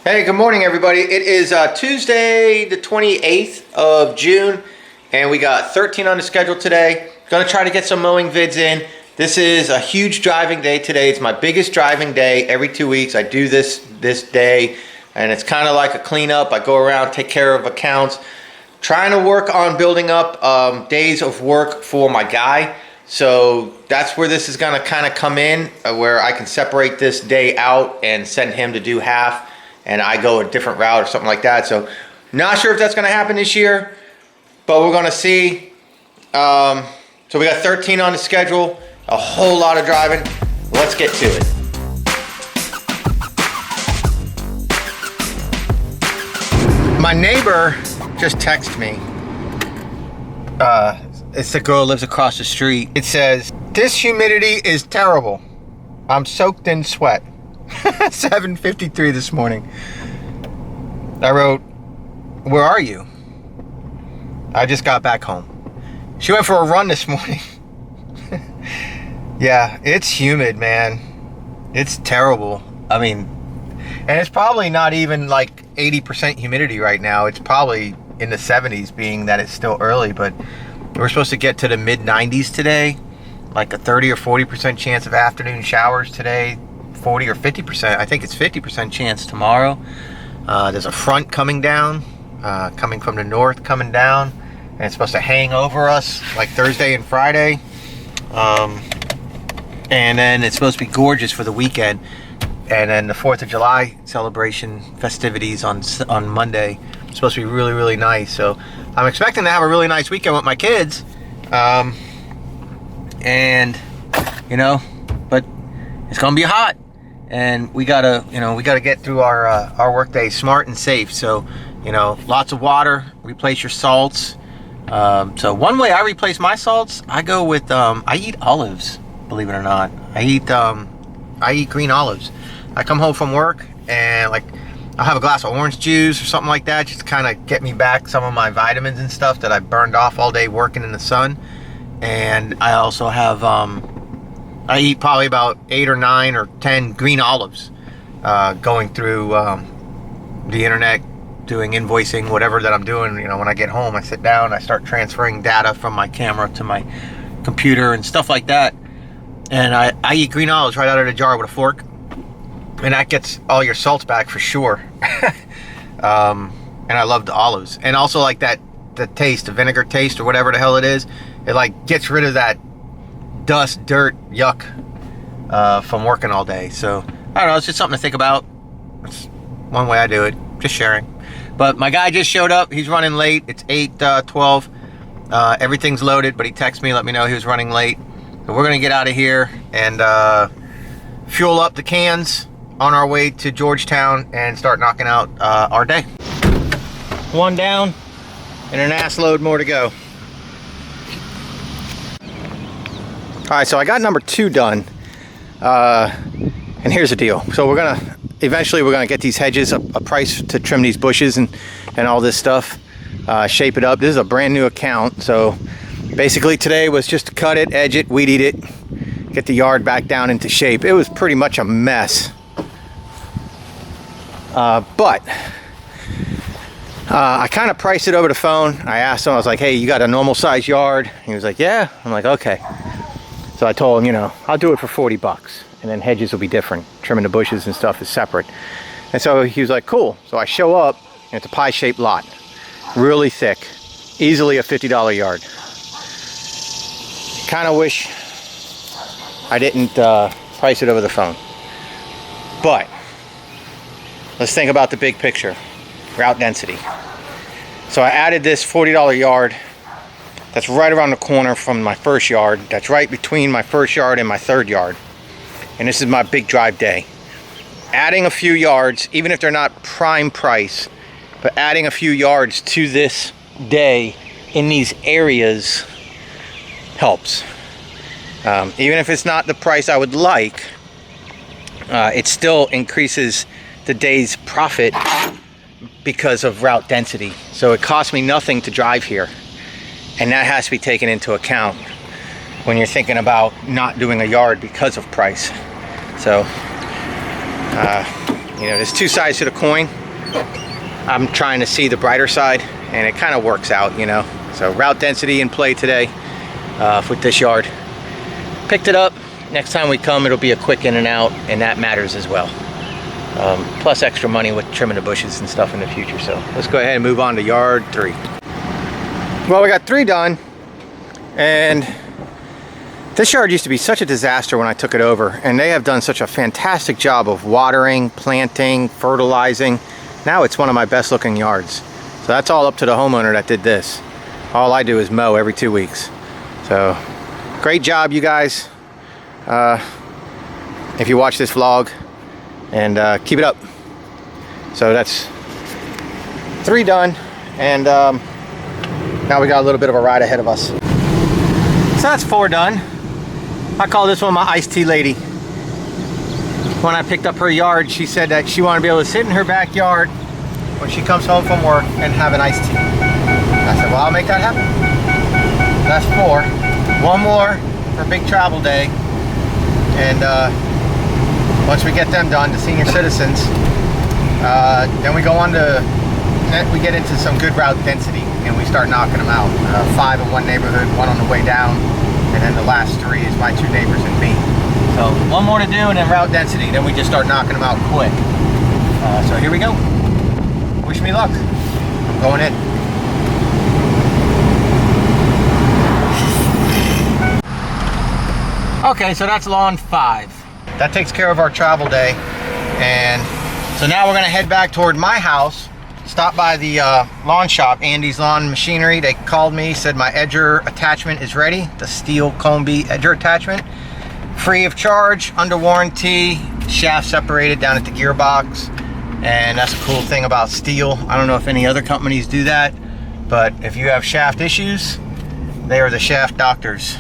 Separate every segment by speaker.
Speaker 1: Hey, good morning everybody. It is Tuesday the 28th of June and we got 13 on the schedule today. Gonna try to get some mowing vids in. This is a huge driving day today. It's my biggest driving day. Every 2 weeks I do this day, and it's kind of like a cleanup. I go around, take care of accounts, trying to work on building up days of work for my guy. So that's where this is gonna kind of come in, where I can separate this day out and send him to do half and I go a different route or something like that. So not sure if that's gonna happen this year, but we're gonna see. So we got 13 on the schedule, a whole lot of driving. Let's get to it. My neighbor just texted me. It's the girl who lives across the street. It says, "This humidity is terrible. I'm soaked in sweat." 7:53 this morning. I wrote, "Where are you?" I just got back home. She went for a run this morning. Yeah, it's humid, man. It's terrible. I mean, and it's probably not even like 80% humidity right now. It's probably in the 70s, being that it's still early, but we're supposed to get to the mid 90s today, like a 30 or 40% chance of afternoon showers today, 40 or 50%. I think it's 50% chance tomorrow. There's a front coming down, coming from the north, coming down, and it's supposed to hang over us like Thursday and Friday. And then it's supposed to be gorgeous for the weekend. And then the 4th of July celebration festivities on Monday. It's supposed to be really, really nice. So I'm expecting to have a really nice weekend with my kids. And, you know, but it's going to be hot. And we gotta get through our work day smart and safe. So, you know, lots of water, replace your salts. So one way I replace my salts, I go with, I eat olives, believe it or not. I eat green olives. I come home from work and like, I'll have a glass of orange juice or something like that, just to kind of get me back some of my vitamins and stuff that I burned off all day working in the sun. And I also have, I eat probably about 8 or 9 or 10 green olives, going through the internet, doing invoicing, whatever that I'm doing. You know, when I get home, I sit down, I start transferring data from my camera to my computer and stuff like that. And I eat green olives right out of the jar with a fork, and that gets all your salts back for sure. And I love the olives, and also like the taste, the vinegar taste or whatever the hell it is. It like gets rid of that dust, dirt, yuck from working all day. So I don't know, it's just something to think about. It's one way I do it, just sharing. But my guy just showed up. He's running late. It's 8:12. Everything's loaded, but he texted me, let me know he was running late. So we're gonna get out of here and fuel up the cans on our way to Georgetown and start knocking out our day. One down and an ass load more to go. All right, so I got number 2 done, and here's the deal. So eventually we're gonna get these hedges a price to trim these bushes and all this stuff, shape it up. This is a brand new account, so basically today was just to cut it, edge it, weed eat it, get the yard back down into shape. It was pretty much a mess, but I kind of priced it over the phone. I asked him, I was like, "Hey, you got a normal size yard?" He was like, "Yeah." I'm like, "Okay." So I told him, you know, I'll do it for 40 bucks, and then hedges will be different. Trimming the bushes and stuff is separate. And so he was like, "Cool." So I show up, and it's a pie-shaped lot, really thick, easily a $50 yard. Kind of wish I didn't price it over the phone. But let's think about the big picture, route density. So I added this $40 yard. That's right around the corner from my first yard. That's right between my first yard and my third yard. And this is my big drive day. Adding a few yards, even if they're not prime price, but adding a few yards to this day in these areas helps. Even if it's not the price I would like, it still increases the day's profit because of route density. So it costs me nothing to drive here. And that has to be taken into account when you're thinking about not doing a yard because of price. So, You know, there's two sides to the coin. I'm trying to see the brighter side, and it kind of works out, you know. So route density in play today with this yard. Picked it up. Next time we come, it'll be a quick in and out, and that matters as well. Plus extra money with trimming the bushes and stuff in the future. So let's go ahead and move on to yard 3. Well, we got 3 done, and this yard used to be such a disaster when I took it over, and they have done such a fantastic job of watering, planting, fertilizing. Now it's one of my best looking yards. So that's all up to the homeowner that did this. All I do is mow every 2 weeks. So great job, you guys. If you watch this vlog, and keep it up. So that's 3 done, and now we got a little bit of a ride ahead of us. So that's 4 done. I call this one my iced tea lady. When I picked up her yard, she said that she wanted to be able to sit in her backyard when she comes home from work and have an iced tea. I said, well, I'll make that happen. That's 4. 1 more for big travel day. And once we get them done, the senior citizens, then we go on to, we get into some good route density, and we start knocking them out. 5 in one neighborhood, 1 on the way down, and then the last 3 is my 2 neighbors and me. So 1 more to do, and then route density. Then we just start knocking them out quick. So here we go. Wish me luck. I'm going in. Okay, so that's lawn 5. That takes care of our travel day. And so now we're gonna head back toward my house, stop by the lawn shop, Andy's Lawn Machinery. They called me, said my edger attachment is ready, the steel combi edger attachment. Free of charge, under warranty, shaft separated down at the gearbox. And that's a cool thing about steel. I don't know if any other companies do that, but if you have shaft issues, they are the shaft doctors.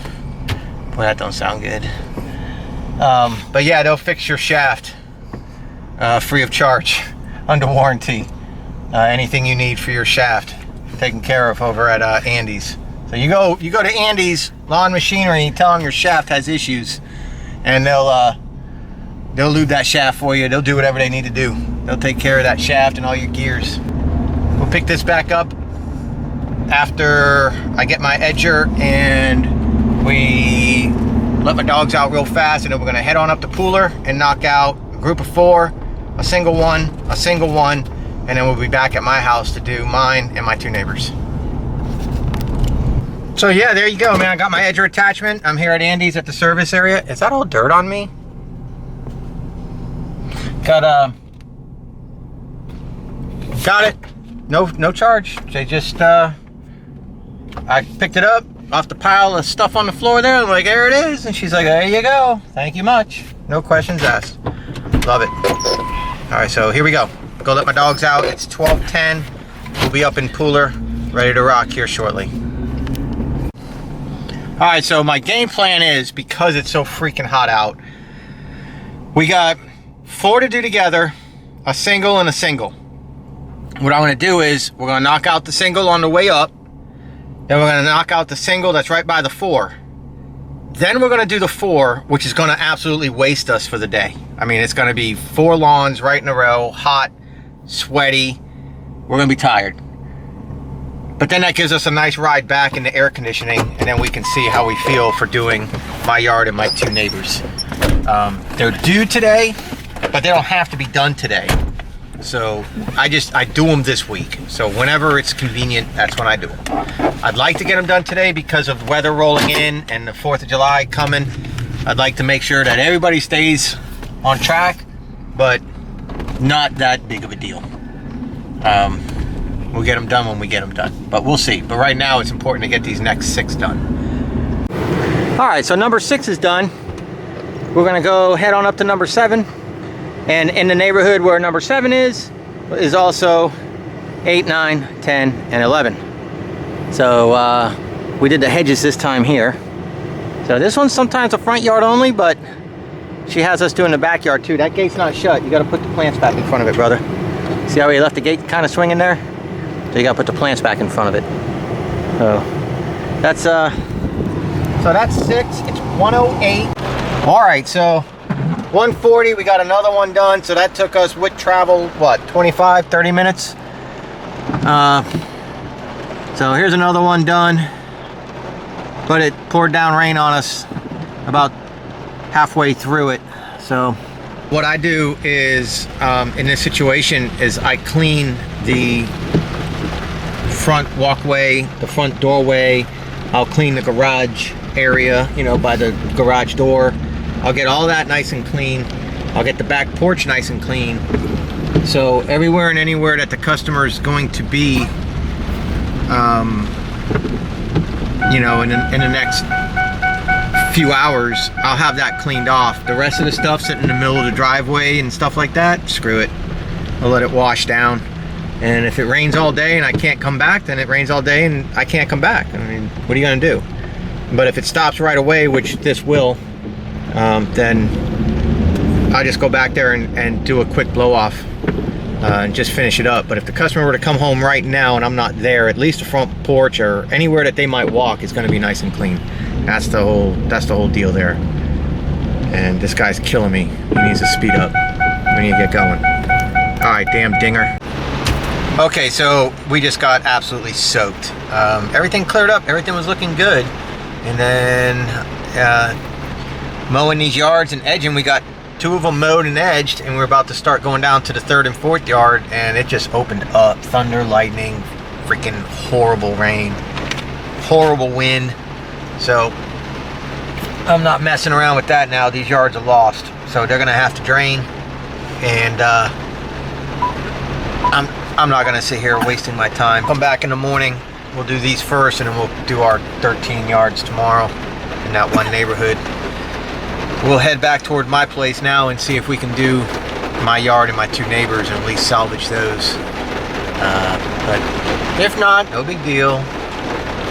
Speaker 1: Well, that don't sound good. But yeah, they'll fix your shaft free of charge, under warranty. Anything you need for your shaft taken care of over at Andy's. So you go to Andy's Lawn Machinery, tell them your shaft has issues, and they'll lube that shaft for you. They'll do whatever they need to do. They'll take care of that shaft and all your gears. We'll pick this back up after I get my edger and we let my dogs out real fast, and then we're gonna head on up to Pooler and knock out a group of 4, a single one, and then we'll be back at my house to do mine and my 2 neighbors. So yeah, there you go, man. I got my edger attachment. I'm here at Andy's at the service area. Is that all dirt on me? Got it. No charge. They just I picked it up off the pile of stuff on the floor there. I'm like, there it is. And she's like, there you go. Thank you much. No questions asked. Love it. All right, so here we go. Go let my dogs out. It's 12:10. We'll be up in Pooler, ready to rock here shortly. All right, so my game plan is, because it's so freaking hot out, we got 4 to do together, a single and a single. What I'm gonna do is we're gonna knock out the single on the way up, then we're gonna knock out the single that's right by the 4. Then we're gonna do the 4, which is gonna absolutely waste us for the day. I mean, it's gonna be 4 lawns right in a row, hot, sweaty. We're gonna be tired. But then that gives us a nice ride back in the air conditioning, and then we can see how we feel for doing my yard and my 2 neighbors. They're due today, but they don't have to be done today. So I do them this week. So whenever it's convenient, that's when I do them. I'd like to get them done today because of weather rolling in and the 4th of July coming. I'd like to make sure that everybody stays on track, but not that big of a deal. We'll get them done when we get them done, but we'll see. But right now it's important to get these next 6 done. All right, so number 6 is done. We're gonna go head on up to number 7. And in the neighborhood where number 7 is also 8, 9, 10, and 11. So we did the hedges this time here. So this one's sometimes a front yard only, but she has us doing the backyard too. That gate's not shut. You gotta put the plants back in front of it, brother. See how we left the gate kind of swinging there? So you gotta put the plants back in front of it. So that's 6. It's 1:08. All right, so 140, we got another one done, so that took us with travel, what, 25, 30 minutes? So here's another one done, but it poured down rain on us about halfway through it. So what I do is, in this situation, is I clean the front walkway, the front doorway. I'll clean the garage area, you know, by the garage door. I'll get all that nice and clean. I'll get the back porch nice and clean. So everywhere and anywhere that the customer is going to be, you know, in the next few hours, I'll have that cleaned off. The rest of the stuff sitting in the middle of the driveway and stuff like that, screw it. I'll let it wash down. And if it rains all day and I can't come back, then it rains all day and I can't come back. I mean, what are you gonna do? But if it stops right away, which this will, then I just go back there and do a quick blow off and just finish it up. But if the customer were to come home right now and I'm not there, at least the front porch or anywhere that they might walk is going to be nice and clean. That's the whole deal there. And this guy's killing me. He needs to speed up. We need to get going. All right, damn dinger. Okay, so we just got absolutely soaked. Everything cleared up. Everything was looking good. And then mowing these yards and edging, we got 2 of them mowed and edged, and we're about to start going down to the 3rd and 4th yard, and it just opened up. Thunder, lightning, freaking horrible rain, horrible wind. So I'm not messing around with that now. These yards are lost, so they're gonna have to drain. And I'm not gonna sit here wasting my time. Come back in the morning, we'll do these first, and then we'll do our 13 yards tomorrow in that one neighborhood. We'll head back toward my place now and see if we can do my yard and my 2 neighbors and at least salvage those. But if not, no big deal.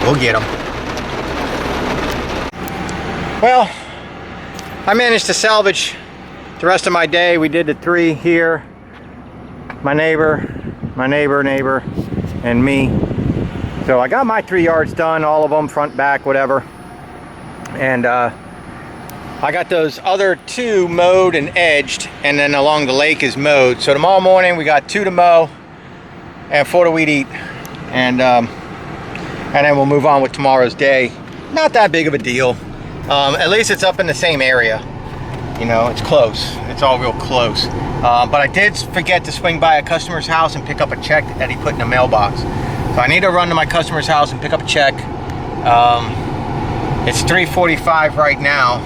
Speaker 1: We'll get them. Well, I managed to salvage the rest of my day. We did the 3 here. My neighbor, and me. So I got my 3 yards done, all of them, front, back, whatever. And I got those other 2 mowed and edged, and then along the lake is mowed. So tomorrow morning we got 2 to mow and 4 to weed eat, and then we'll move on with tomorrow's day. Not that big of a deal. At least it's up in the same area. You know, it's close. It's all real close. But I did forget to swing by a customer's house and pick up a check that he put in the mailbox. So I need to run to my customer's house and pick up a check. It's 3:45 right now.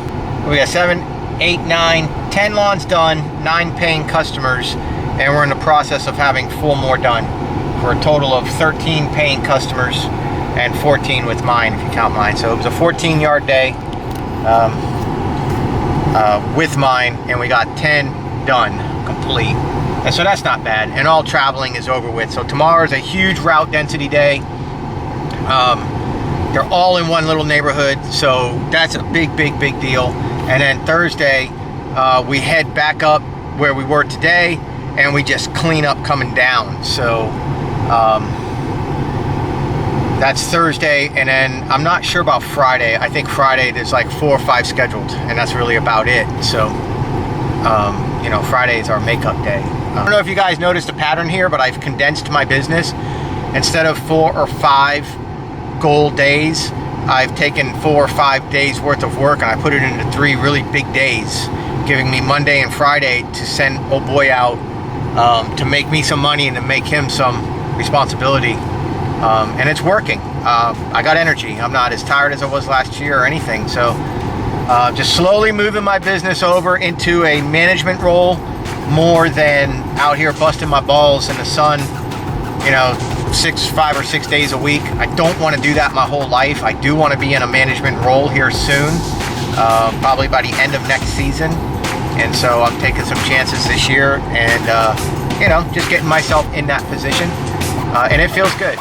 Speaker 1: We got 7, 8, 9, 10 lawns done, 9 paying customers, and we're in the process of having 4 more done for a total of 13 paying customers and 14 with mine, if you count mine. So it was a 14-yard day with mine, and we got 10 done, complete. And so that's not bad, and all traveling is over with. So tomorrow is a huge route density day. They're all in one little neighborhood, so that's a big deal. And then Thursday, we head back up where we were today, and we just clean up coming down. So that's Thursday, and then I'm not sure about Friday. I think Friday there's like 4 or 5 scheduled, and that's really about it. So, you know, Friday is our makeup day. I don't know if you guys noticed a pattern here, but I've condensed my business. Instead of 4 or 5 goal days, I've taken 4 or 5 days worth of work and I put it into 3 really big days, giving me Monday and Friday to send old boy out to make me some money and to make him some responsibility. And it's working. I got energy. I'm not as tired as I was last year or anything. So just slowly moving my business over into a management role more than out here busting my balls in the sun, you know, 5 or 6 days a week. I don't want to do that my whole life. I do want to be in a management role here soon, probably by the end of next season. And so I'm taking some chances this year and, you know, just getting myself in that position. And it feels good.